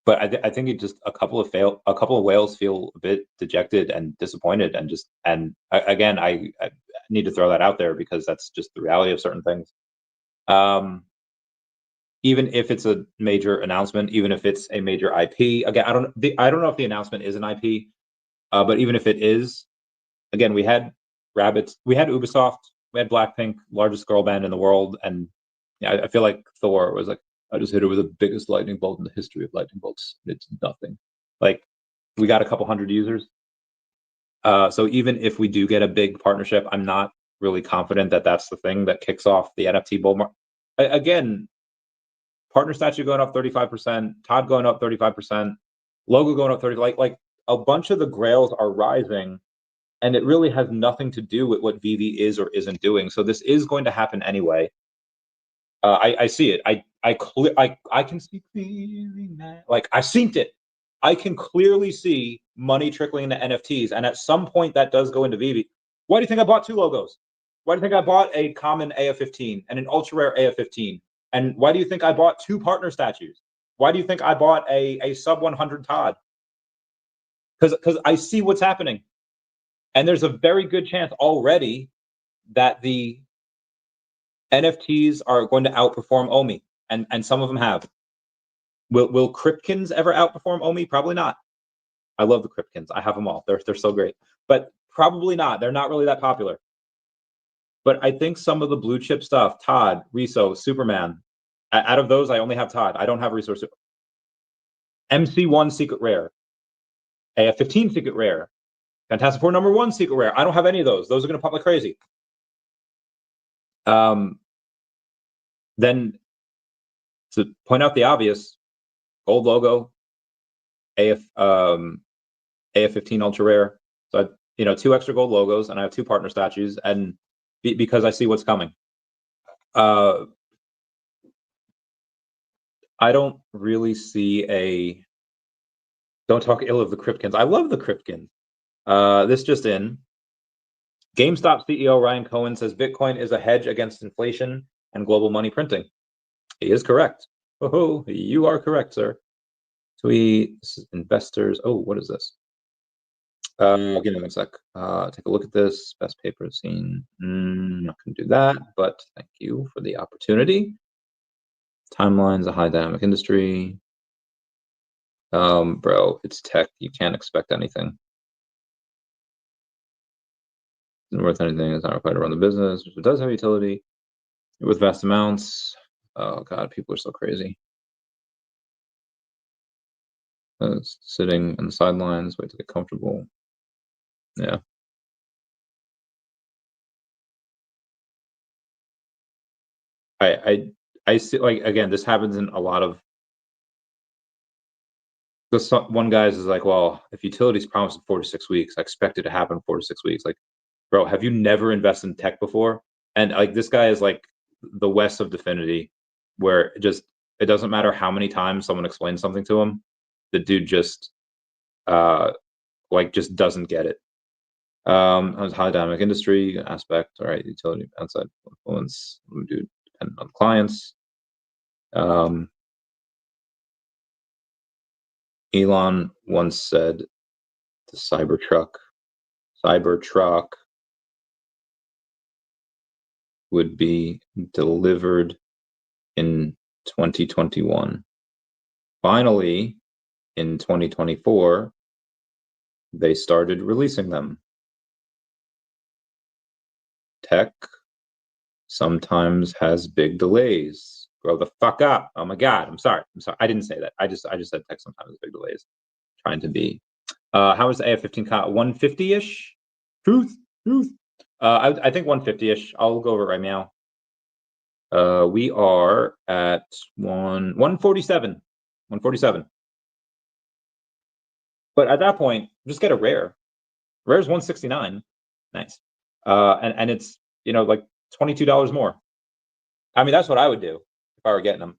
[SPEAKER 1] I think it just a couple of whales feel a bit dejected and disappointed, and again, I need to throw that out there because that's just the reality of certain things. Even if it's a major announcement, even if it's a major IP, again, I don't know if the announcement is an IP, but even if it is, again, we had Rabbits, we had Ubisoft, we had Blackpink, largest girl band in the world, and I feel like Thor was like, I just hit it with the biggest lightning bolt in the history of lightning bolts. It's nothing. Like, we got a couple hundred users. So even if we do get a big partnership, I'm not really confident that that's the thing that kicks off the NFT bull market. Again, partner statue going up 35%, Todd going up 35%, logo going up 30%. Like a bunch of the grails are rising, and it really has nothing to do with what VeVe is or isn't doing. So this is going to happen anyway. I see it. I can see clearly now. Like I've seen it. I can clearly see money trickling into NFTs, and at some point that does go into VeVe. Why do you think I bought two logos? Why do you think I bought a common AF15 and an ultra rare AF15? And why do you think I bought two partner statues? Why do you think I bought a sub 100 Todd? Because I see what's happening. And there's a very good chance already that the NFTs are going to outperform OMI, and some of them have. Will Cryptkins ever outperform OMI? Probably not. I love the Cryptkins. I have them all. They're so great. But probably not. They're not really that popular. But I think some of the blue chip stuff, Todd, Riso, Superman, out of those, I only have Todd. I don't have Resource. MC1 Secret Rare, AF15 Secret Rare, Fantastic Four #1 Secret Rare. I don't have any of those. Those are going to pop like crazy. Then, to point out the obvious, gold logo, AF15 Ultra Rare. So I, 2 extra gold logos, and I have 2 partner statues, and because I see what's coming. I don't really see don't talk ill of the Cryptkins. I love the Cryptkins. This just in. GameStop CEO Ryan Cohen says Bitcoin is a hedge against inflation and global money printing. He is correct. Oh, you are correct, sir. Tweet, this is investors. Oh, what is this? Give me 1 sec. Take a look at this. Best paper seen. Not going to do that, but thank you for the opportunity. Timelines, a high dynamic industry. Bro, it's tech. You can't expect anything. Isn't worth anything. It's not required to run the business. It does have utility with vast amounts. Oh God, people are so crazy. Sitting on the sidelines, wait to get comfortable. Yeah. I see, like, again, this happens in a lot of this. One guy's is like, well, if utilities promised in 4 to 6 weeks, I expect it to happen in 4 to 6 weeks. Like, bro, have you never invested in tech before? And like, this guy is like the West of Definity, where it doesn't matter how many times someone explains something to him, the dude just just doesn't get it. High dynamic industry aspect. All right, utility outside influence. Dude, dependent on clients. Elon once said the Cybertruck would be delivered in 2021. finally, in 2024, they started releasing them. Tech sometimes has big delays. Grow the fuck up. Oh my God. I'm sorry. I didn't say that. I just said tech sometimes has big delays. Trying to be. How is the AF15 150-ish? Truth. I think 150-ish. I'll go over it right now. We are at 147. 147. But at that point, just get a rare. Rare's 169. Nice. And it's, like $22 more. I mean, that's what I would do if I were getting them.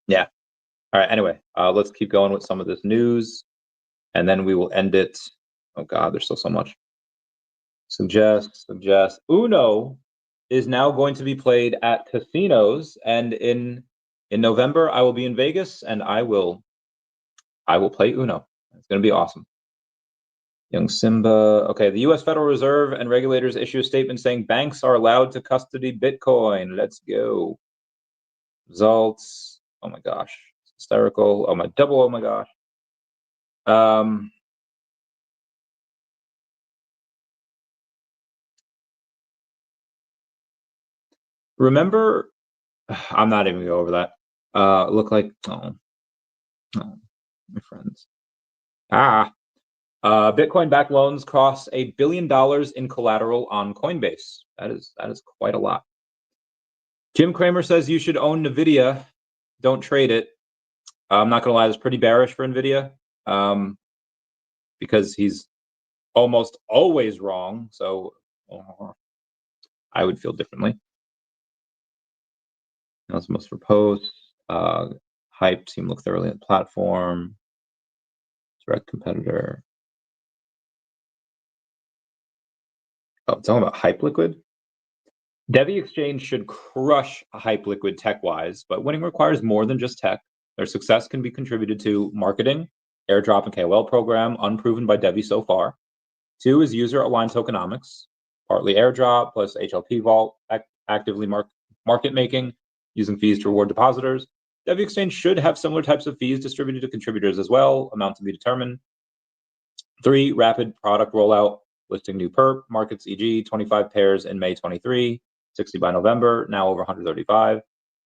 [SPEAKER 1] Yeah. All right. Anyway, let's keep going with some of this news, and then we will end it. Oh God, there's still so much. Suggest. Uno is now going to be played at casinos, and in November I will be in Vegas, and I will play Uno. It's going to be awesome. Young Simba. Okay, the U.S. Federal Reserve and regulators issue a statement saying banks are allowed to custody Bitcoin. Let's go. Results. Oh my gosh, hysterical. Oh my double. Oh my gosh. Remember, I'm not even gonna go over that. Look like oh, my friends. Bitcoin-backed loans cross $1 billion in collateral on Coinbase. That is quite a lot. Jim Cramer says you should own NVIDIA. Don't trade it. I'm not gonna lie, it's pretty bearish for NVIDIA, because he's almost always wrong. So I would feel differently. That's most for posts. Hype team look thoroughly at the platform. Direct competitor. Oh, talking about Hyperliquid. DEVVE Exchange should crush Hyperliquid tech-wise, but winning requires more than just tech. Their success can be contributed to marketing, airdrop and KOL program, unproven by DEVVE so far. 2 is user-aligned tokenomics, partly airdrop plus HLP vault, actively market making, using fees to reward depositors. DEVVE Exchange should have similar types of fees distributed to contributors as well, amount to be determined. 3, rapid product rollout, listing new perp markets, e.g. 25 pairs in May 23, 60 by November, now over 135.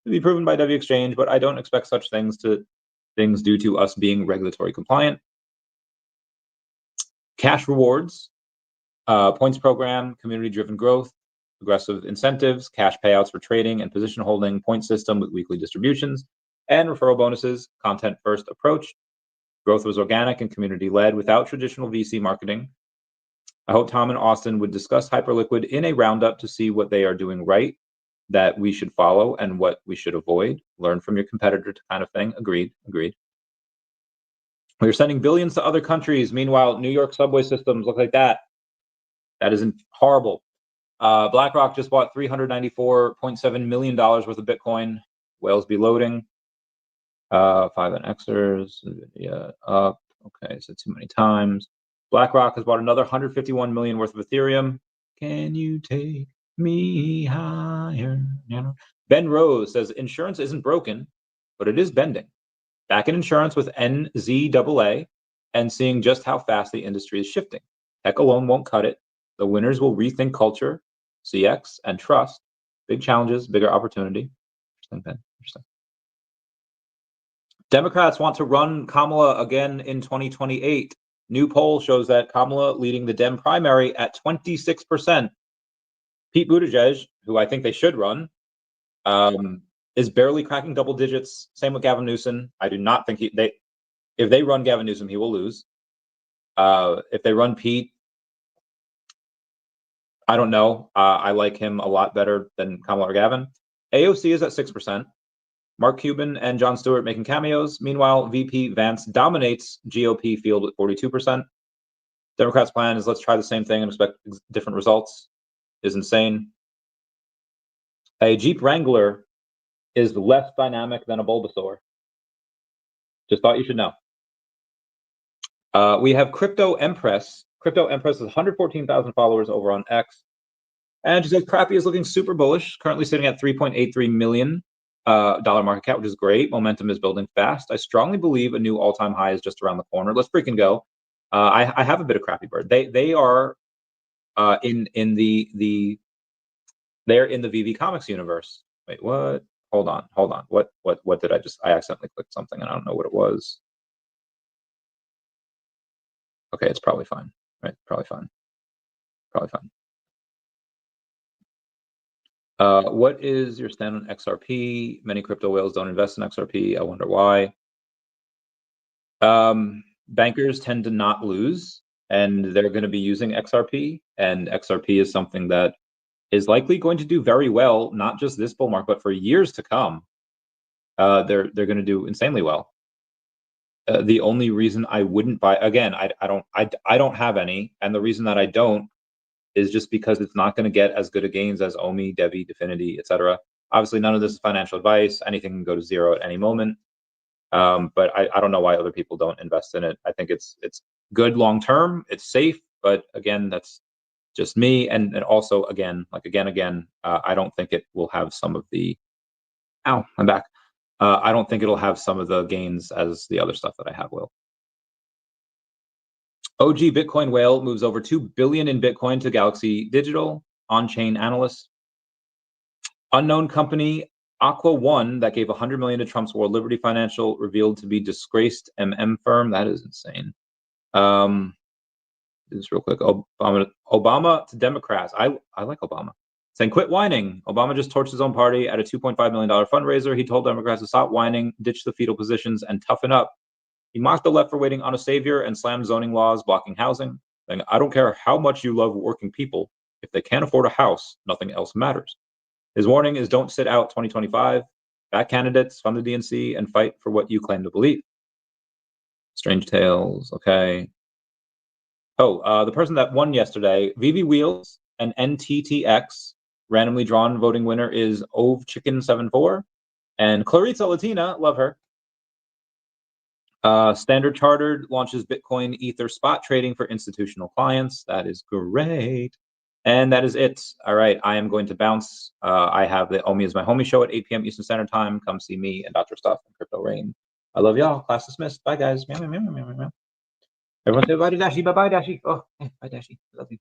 [SPEAKER 1] To be proven by DEVVE Exchange, but I don't expect such things due to us being regulatory compliant. Cash rewards, points program, community-driven growth, aggressive incentives, cash payouts for trading and position holding, point system with weekly distributions, and referral bonuses, content-first approach. Growth was organic and community-led without traditional VC marketing. I hope Tom and Austin would discuss Hyperliquid in a roundup to see what they are doing right that we should follow and what we should avoid. Learn from your competitor kind of thing. Agreed. We're sending billions to other countries. Meanwhile, New York subway systems look like that. That isn't horrible. BlackRock just bought $394.7 million worth of Bitcoin. Whales be loading. 5NXers. Yeah, up. Okay, so too many times. BlackRock has bought another 151 million worth of Ethereum. Can you take me higher? Ben Rose says insurance isn't broken, but it is bending. Back in insurance with NZAA and seeing just how fast the industry is shifting. Tech alone won't cut it. The winners will rethink culture, CX, and trust. Big challenges, bigger opportunity. Interesting, Ben. Interesting. Democrats want to run Kamala again in 2028. New poll shows that Kamala leading the Dem primary at 26%. Pete Buttigieg, who I think they should run, is barely cracking double digits. Same with Gavin Newsom. I do not think if they run Gavin Newsom, he will lose. If they run Pete, I don't know. I like him a lot better than Kamala or Gavin. AOC is at 6%. Mark Cuban and Jon Stewart making cameos. Meanwhile, VP Vance dominates GOP field at 42%. Democrats' plan is let's try the same thing and expect different results. Is insane. A Jeep Wrangler is less dynamic than a Bulbasaur. Just thought you should know. We have Crypto Empress. Crypto Empress has 114,000 followers over on X. And she says Crappy is looking super bullish, currently sitting at 3.83 million. dollar market cap, which is great. Momentum is building fast. I strongly believe a new all-time high is just around the corner. Let's freaking go. I have a bit of Crappy Bird. They are in the they're in the VeVe Comics universe. Wait, what? Hold on. What did I just? I accidentally clicked something and I don't know what it was. Okay, it's probably fine. Right, probably fine. What is your stand on XRP? Many crypto whales don't invest in XRP. I wonder why. Bankers tend to not lose, and they're going to be using XRP, and XRP is something that is likely going to do very well, not just this bull market, but for years to come. They're going to do insanely well. The only reason I wouldn't buy, again, I don't have any, and the reason that I don't is just because it's not going to get as good a gains as OMI, DEVVE, DEFINITY, etc. Obviously, none of this is financial advice. Anything can go to zero at any moment. But I don't know why other people don't invest in it. I think it's good long term. It's safe, but again, that's just me. And also, again, I don't think it will have some of the. Ow, I'm back. I don't think it'll have some of the gains as the other stuff that I have will. OG Bitcoin whale moves over 2 billion in Bitcoin to Galaxy Digital. On-chain analyst. Unknown company Aqua One that gave 100 million to Trump's World Liberty Financial revealed to be disgraced firm. That is insane. Just real quick. Obama to Democrats. I like Obama. Saying quit whining. Obama just torched his own party at a $2.5 million fundraiser. He told Democrats to stop whining, ditch the fetal positions, and toughen up. He mocked the left for waiting on a savior and slammed zoning laws blocking housing. Saying, I don't care how much you love working people. If they can't afford a house, nothing else matters. His warning is don't sit out 2025. Back candidates, fund the DNC, and fight for what you claim to believe. Strange Tales, okay. Oh, the person that won yesterday, VeVe Wheels and NTTX, randomly drawn voting winner is Ove Chicken 74, and Clarita Latina, love her. Standard Chartered launches Bitcoin Ether spot trading for institutional clients. That is great. And that is it. All right, I am going to bounce. I have the OMI is my homie show at 8 p.m. Eastern Standard Time. Come see me and Dr. Stuff and Crypto Rain. I love y'all. Class dismissed. Bye, guys. Meow, meow, meow, meow, meow. Everyone say bye to Dashi. Bye-bye, Dashi. Oh, bye, Dashi. Love you.